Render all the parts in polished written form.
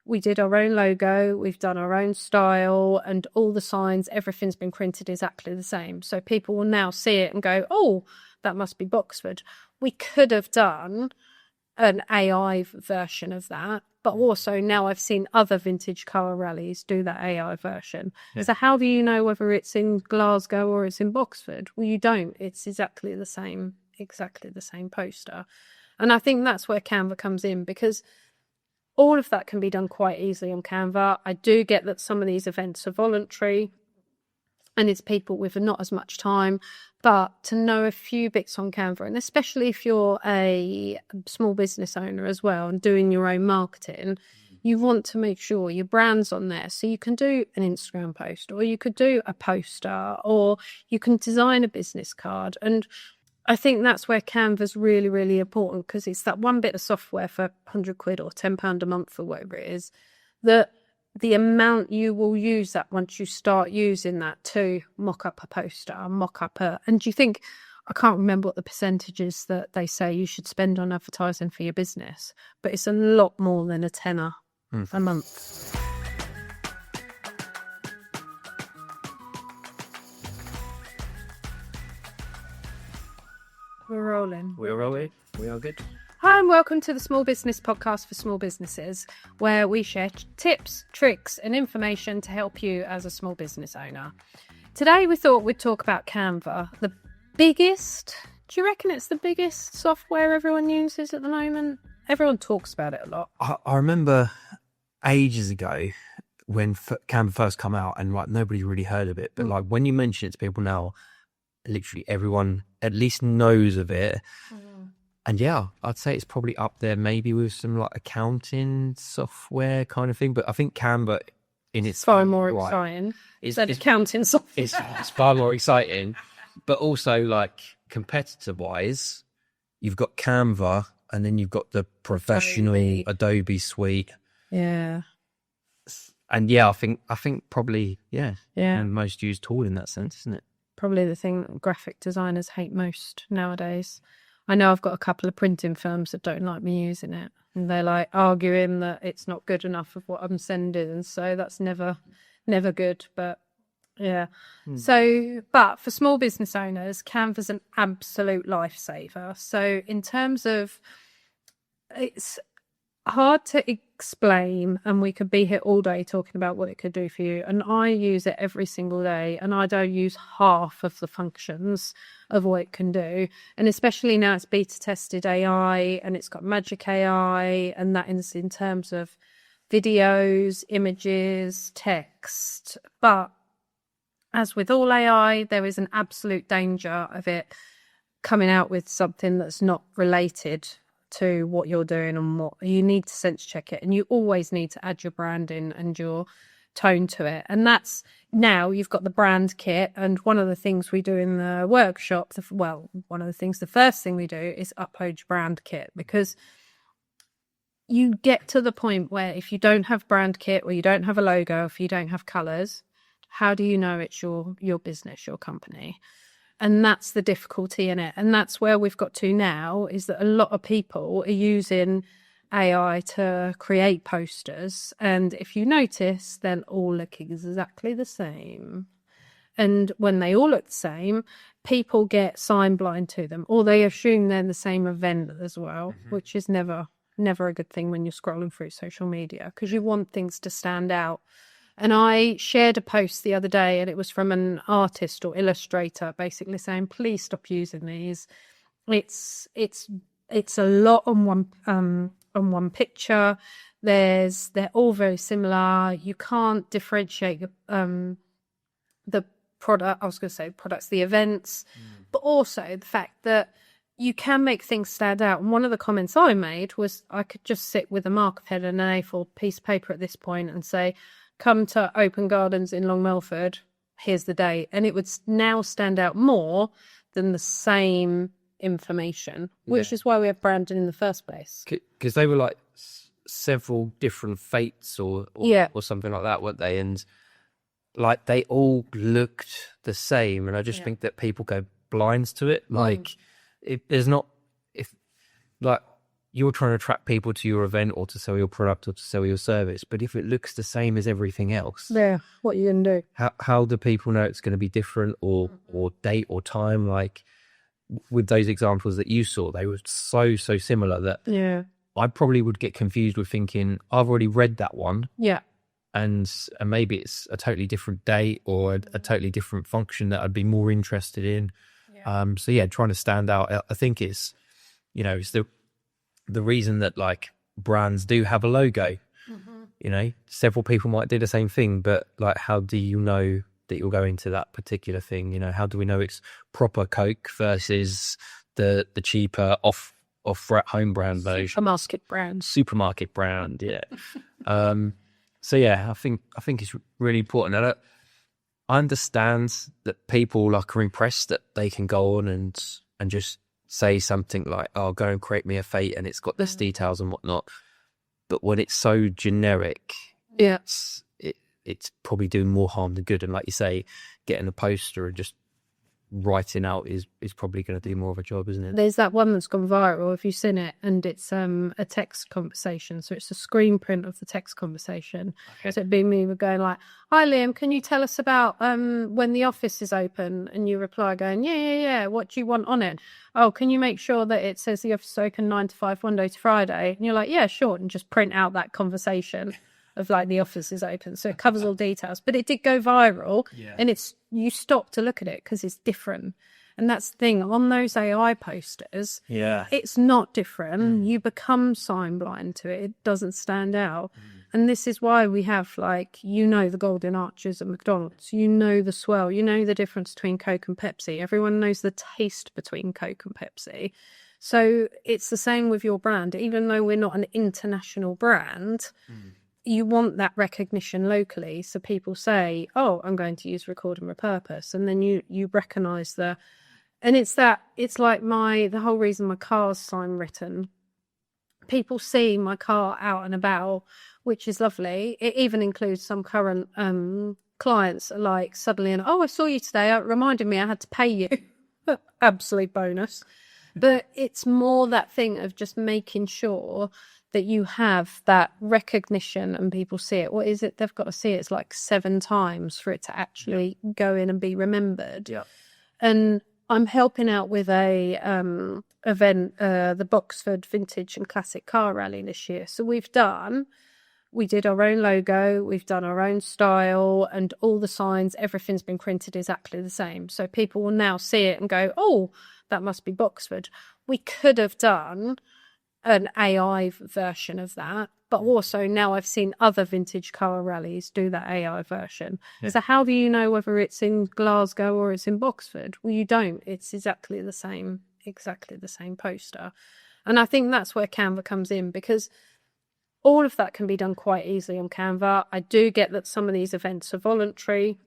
we did our own logo, we've done our own style, and all the signs, everything's been printed exactly the same. So people will now see it and go, oh, that must be Boxford. We could have done an AI version of that, but also now I've seen other vintage car rallies do that AI version. Yeah. So how do you know whether it's in Glasgow or it's in Boxford? Well, you don't. It's exactly the same poster. And I think that's where Canva comes in, because all of that can be done quite easily on Canva. I do get that some of these events are voluntary and it's people with not as much time, but to know a few bits on Canva, and especially if you're a small business owner as well and doing your own marketing, you want to make sure your brand's on there. So you can do an Instagram post, or you could do a poster, or you can design a business card. And I think that's where Canva's really, really important, because it's that one bit of software for £100 or £10 a month or whatever it is, that the amount you will use that once you start using that to mock up a poster, and do you think, I can't remember what the percentage is that they say you should spend on advertising for your business, but it's a lot more than a tenner a month. We're rolling. We're rolling. We are good. Hi and welcome to the Small Business Podcast for small businesses, where we share tips, tricks and information to help you as a small business owner. Today we thought we'd talk about Canva, the biggest, do you reckon it's the biggest software everyone uses at the moment? Everyone talks about it a lot. I remember ages ago when Canva first come out, and like nobody really heard of it, but like when you mention it to people now, literally everyone at least knows of it. And yeah, I'd say it's probably up there maybe with some like accounting software kind of thing, but I think Canva in its far more exciting than accounting software. It's far more exciting, but also like competitor wise, you've got Canva and then you've got the professional Adobe suite. Yeah. And yeah, I think probably, and most used tool in that sense, isn't it? Probably the thing that graphic designers hate most nowadays. I know I've got a couple of printing firms that don't like me using it, and they're like arguing that it's not good enough of what I'm sending, and so that's never good. But yeah, so but for small business owners, Canva's an absolute lifesaver. So in terms of, it's hard to explain, and we could be here all day talking about what it could do for you, and I use it every single day, and I don't use half of the functions of what it can do. And especially now it's beta tested AI, and it's got magic AI, and that is in terms of videos, images, text. But as with all AI, there is an absolute danger of it coming out with something that's not related to what you're doing, and what you need to sense check it, and you always need to add your branding and your tone to it. And that's, now you've got the brand kit, and one of the things we do in the workshop, the first thing we do is upload your brand kit, because you get to the point where if you don't have brand kit, or you don't have a logo, if you don't have colours, how do you know it's your business, your company? And that's the difficulty in it. And that's where we've got to now, is that a lot of people are using AI to create posters. And if you notice, they'll all look exactly the same. And when they all look the same, people get sign blind to them, or they assume they're the same event as well, which is never a good thing when you're scrolling through social media, because you want things to stand out. And I shared a post the other day, and it was from an artist or illustrator basically saying, please stop using these. It's a lot on one picture. They're all very similar. You can't differentiate the product. I was going to say products, the events, but also the fact that you can make things stand out. And one of the comments I made was, I could just sit with a marker pen and an A4 piece of paper at this point and say, come to Open Gardens in Long Melford, here's the date. And it would now stand out more than the same information, which is why we have branding in the first place. Because they were like several different fates or something like that, weren't they? And like they all looked the same. And I just think that people go blinds to it. Like if there's not, if like you're trying to attract people to your event or to sell your product or to sell your service. But if it looks the same as everything else, Yeah, what are you going to do? how do people know it's going to be different or date or time? Like with those examples that you saw, they were so similar that I probably would get confused with thinking, I've already read that one. Yeah. And maybe it's a totally different date or a totally different function that I'd be more interested in. So yeah, trying to stand out. I think it's, it's the reason that like brands do have a logo. Several people might do the same thing, but like, how do you know that you'll go into that particular thing? How do we know it's proper Coke versus the cheaper off home brand version? Supermarket brand, yeah. So yeah, I think it's really important. I understand that people like are impressed that they can go on and just say something like, "Oh, go and create me a fate," and it's got this details and whatnot. But when it's so generic, it's probably doing more harm than good. And like you say, getting a poster and just writing out is probably going to do more of a job, isn't it? There's that one that's gone viral, if you've seen it, and it's a text conversation. So it's a screen print of the text conversation. Okay. So it'd be me going like, "Hi Liam, can you tell us about when the office is open?" And you reply going, yeah, what do you want on it? "Oh, can you make sure that it says the office is open 9 to 5, Monday to Friday?" And you're like, "Yeah, sure," and just print out that conversation of like the office is open, so it covers all details. But it did go viral, and you stop to look at it because it's different. And that's the thing on those AI posters. Yeah, it's not different. You become sign blind to it. It doesn't stand out. And this is why we have like, the golden arches at McDonald's, the swirl, the difference between Coke and Pepsi. Everyone knows the taste between Coke and Pepsi. So it's the same with your brand. Even though we're not an international brand, you want that recognition locally. So people say, "Oh, I'm going to use record and repurpose." And then you recognize and it's like the whole reason my car's sign written. People see my car out and about, which is lovely. It even includes some current clients like suddenly, "Oh, I saw you today. It reminded me I had to pay you." Absolute bonus. But it's more that thing of just making sure that you have that recognition and people see it. What is it? They've got to see it. It's like 7 times for it to actually go in and be remembered. Yeah. And I'm helping out with a event, the Boxford Vintage and Classic Car Rally this year. So we did our own logo, we've done our own style, and all the signs, everything's been printed exactly the same. So people will now see it and go, "Oh, that must be Boxford." We could have done an AI version of that, but also now I've seen other vintage car rallies do that AI version. Yeah. So how do you know whether it's in Glasgow or it's in Boxford? Well, you don't. It's exactly the same poster. And I think that's where Canva comes in, because all of that can be done quite easily on Canva. I do get that some of these events are voluntary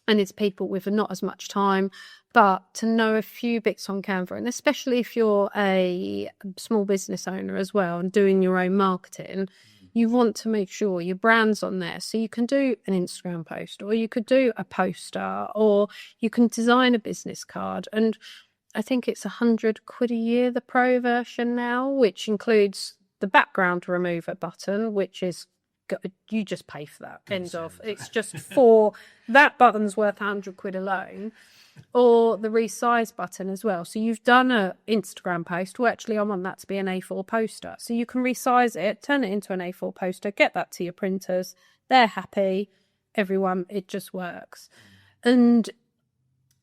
and it's people with not as much time, but to know a few bits on Canva, and especially if you're a small business owner as well and doing your own marketing, you want to make sure your brand's on there. So you can do an Instagram post, or you could do a poster, or you can design a business card. And I think it's £100 a year, the pro version now, which includes the background remover button, which is, you just pay for that. End of. It's just for that button's worth £100 alone, or the resize button as well. So you've done an Instagram post. Well, actually, I want that to be an A4 poster. So you can resize it, turn it into an A4 poster, get that to your printers. They're happy. Everyone, it just works. And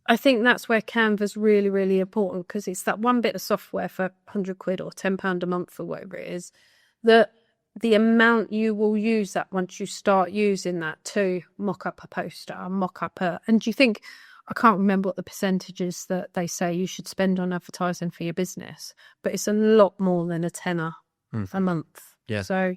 I think that's where Canva's really, really important, because it's that one bit of software for £100 or £10 a month or whatever it is, that the amount you will use that once you start using that to mock up a poster, and do you think, I can't remember what the percentage is that they say you should spend on advertising for your business, but it's a lot more than a tenner a month. Yeah. So,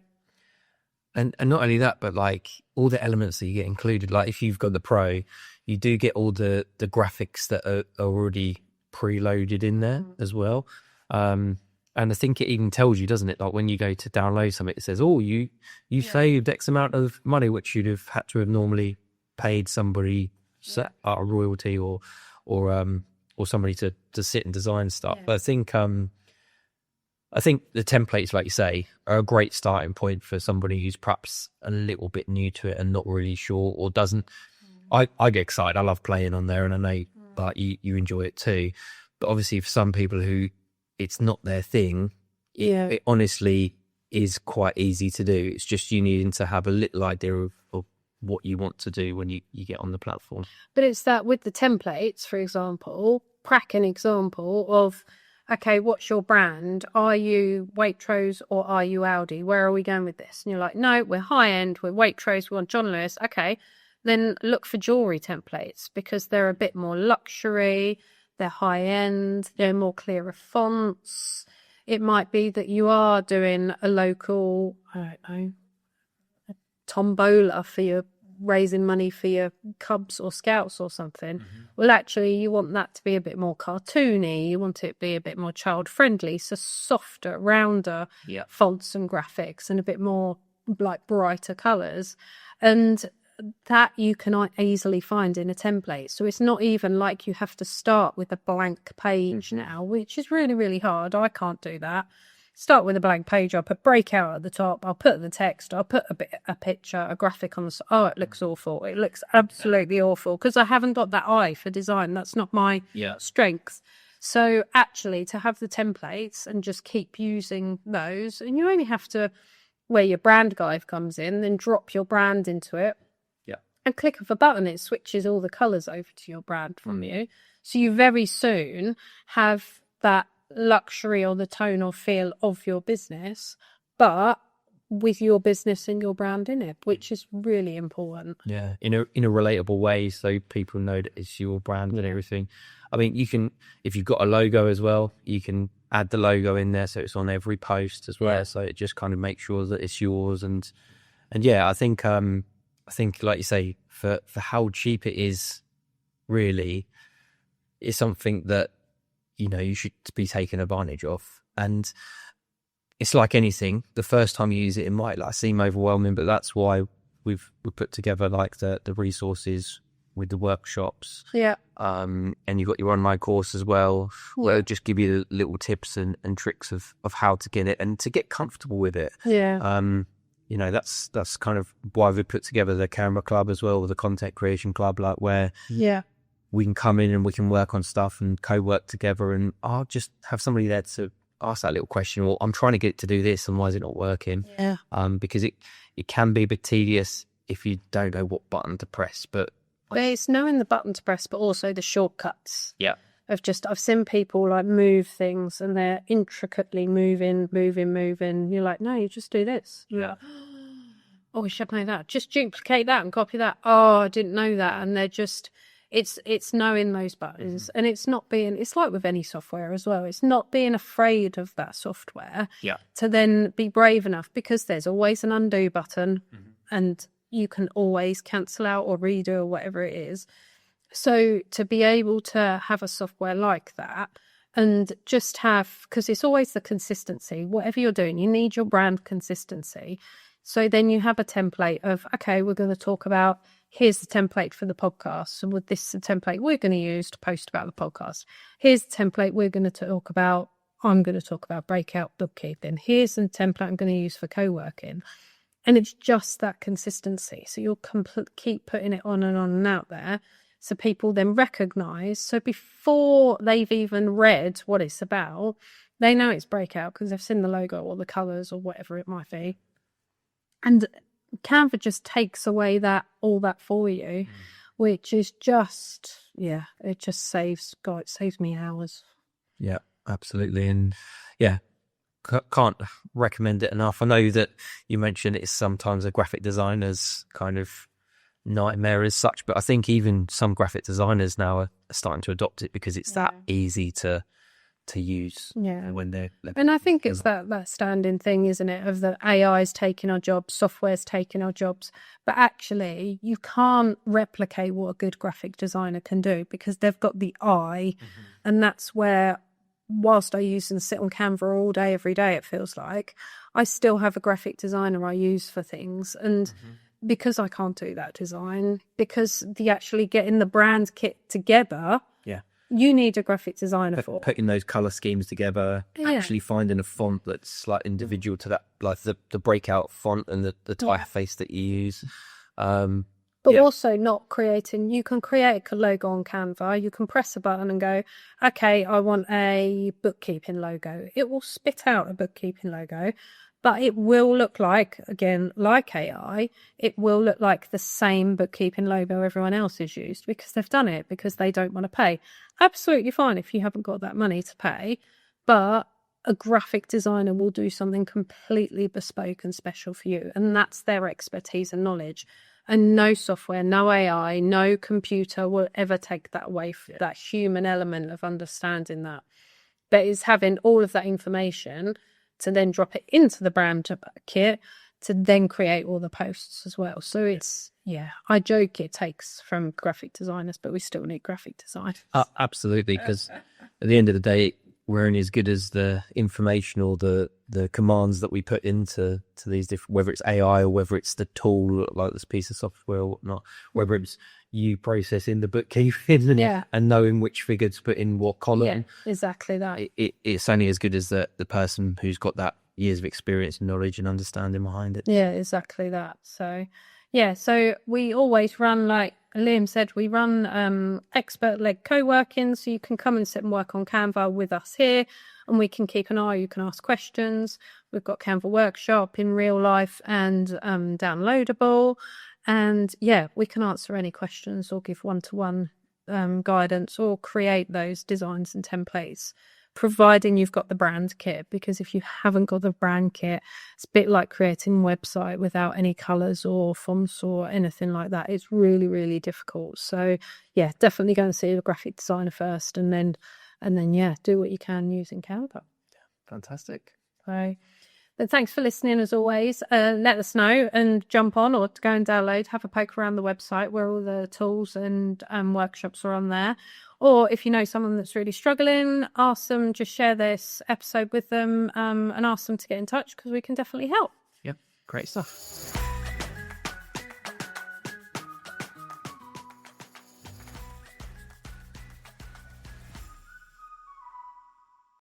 and not only that, but like all the elements that you get included, like if you've got the pro, you do get all the graphics that are already preloaded in there as well. And I think it even tells you, doesn't it? Like when you go to download something, it says, "Oh, you saved X amount of money, which you'd have had to have normally paid somebody a royalty or somebody to sit and design stuff." Yeah. But I think I think the templates, like you say, are a great starting point for somebody who's perhaps a little bit new to it and not really sure or doesn't. I get excited. I love playing on there, and I know but you enjoy it too. But obviously for some people who it's not their thing, it honestly is quite easy to do. It's just you needing to have a little idea of what you want to do when you get on the platform. But it's that with the templates, for example, crack an example of, okay, what's your brand? Are you Waitrose or are you Aldi? Where are we going with this? And you're like, no, we're high end, we're Waitrose, we want John Lewis. Okay, then look for jewellery templates because they're a bit more luxury, they're high end, they're more clearer fonts. It might be that you are doing a local, I don't know, a tombola for your raising money for your Cubs or Scouts or something. Well, actually, you want that to be a bit more cartoony. You want it to be a bit more child friendly, so softer, rounder fonts and graphics, and a bit more like brighter colours. And that you can easily find in a template. So it's not even like you have to start with a blank page now, which is really, really hard. I can't do that. Start with a blank page. I'll put breakout at the top. I'll put the text. I'll put a picture, a graphic on the side. Oh, it looks awful. It looks absolutely awful because I haven't got that eye for design. That's not my strength. So actually to have the templates and just keep using those, and you only have to, where your brand guide comes in, then drop your brand into it. And click of a button, it switches all the colours over to your brand from you. So you very soon have that luxury or the tone or feel of your business, but with your business and your brand in it, which is really important. Yeah, in a relatable way, so people know that it's your brand and everything. I mean, you can, if you've got a logo as well, you can add the logo in there so it's on every post as well. So it just kind of makes sure that it's yours. And yeah, I think like you say, for how cheap it is, really, is something that you should be taken advantage of. And it's like anything, the first time you use it, it might seem overwhelming, but that's why we put together like the resources with the workshops. And you've got your online course as well. Where it'll just give you the little tips and tricks of how to get it and to get comfortable with it. That's kind of why we put together the Canva Club as well, the Content Creation Club, like where we can come in and we can work on stuff and co-work together. And I'll just have somebody there to ask that little question, well, I'm trying to get it to do this and why is it not working? Because it can be a bit tedious if you don't know what button to press. But it's knowing the button to press, but also the shortcuts. I've seen people like move things and they're intricately moving. You're like, no, you just do this. Like, oh, we should know that. Just duplicate that and copy that. Oh, I didn't know that. And they're just, it's knowing those buttons. And it's like with any software as well. It's not being afraid of that software to then be brave enough, because there's always an undo button and you can always cancel out or redo or whatever it is. So to be able to have a software like that and just have, because it's always the consistency, whatever you're doing, you need your brand consistency. So then you have a template of, okay, we're going to talk about, here's the template for the podcast. And with this, the template we're going to use to post about the podcast. Here's the template we're going to talk about. I'm going to talk about breakout bookkeeping. Here's the template I'm going to use for co-working. And it's just that consistency. So you'll keep putting it on and out there. So people then recognise, so before they've even read what it's about, they know it's breakout because they've seen the logo or the colours or whatever it might be. And Canva just takes away all that for you, which is just, it just saves me hours. Yeah, absolutely. And can't recommend it enough. I know that you mentioned it's sometimes a graphic designer's kind of nightmare as such, but I think even some graphic designers now are starting to adopt it because it's that easy to use when they're and I think it's that standing thing, isn't it, of the AI's taking our jobs, software's taking our jobs, but actually you can't replicate what a good graphic designer can do because they've got the eye. And that's where, whilst I use and sit on Canva all day every day, it feels like I still have a graphic designer I use for things. And because I can't do that design, because the actually getting the brand kit together, you need a graphic designer for. Putting those color schemes together, actually finding a font that's like individual to that, like the breakout font and the typeface that you use. But also not creating, you can create a logo on Canva, you can press a button and go, okay, I want a bookkeeping logo. It will spit out a bookkeeping logo, but it will look like, again, like AI, it will look like the same bookkeeping logo everyone else has used because they've done it, because they don't want to pay. Absolutely fine if you haven't got that money to pay, but a graphic designer will do something completely bespoke and special for you. And that's their expertise and knowledge. And no software, no AI, no computer will ever take that away from that human element of understanding that. But it's having all of that information to then drop it into the brand kit to then create all the posts as well. So it's, I joke it takes from graphic designers, but we still need graphic design. Absolutely, because at the end of the day, we're only as good as the information or the commands that we put into these different, whether it's AI or whether it's the tool like this piece of software or whatnot, whether it's you processing the bookkeeping and knowing which figure to put in what column. Yeah, exactly that. It's only as good as the person who's got that years of experience and knowledge and understanding behind it. Yeah, exactly that. So so we always run, like Liam said, we run expert-led co-working, so you can come and sit and work on Canva with us here, and we can keep an eye, you can ask questions. We've got Canva workshop in real life and downloadable, and we can answer any questions or give one-to-one guidance or create those designs and templates, providing you've got the brand kit, because if you haven't got the brand kit, it's a bit like creating a website without any colors or fonts or anything like that. It's really, really difficult. So definitely go and see a graphic designer first, and then do what you can using Canva. Fantastic. So, but thanks for listening as always. Let us know and jump on or to go and download, have a poke around the website where all the tools and workshops are on there. Or if you know someone that's really struggling, ask them, just share this episode with them and ask them to get in touch, because we can definitely help. Yep, great stuff.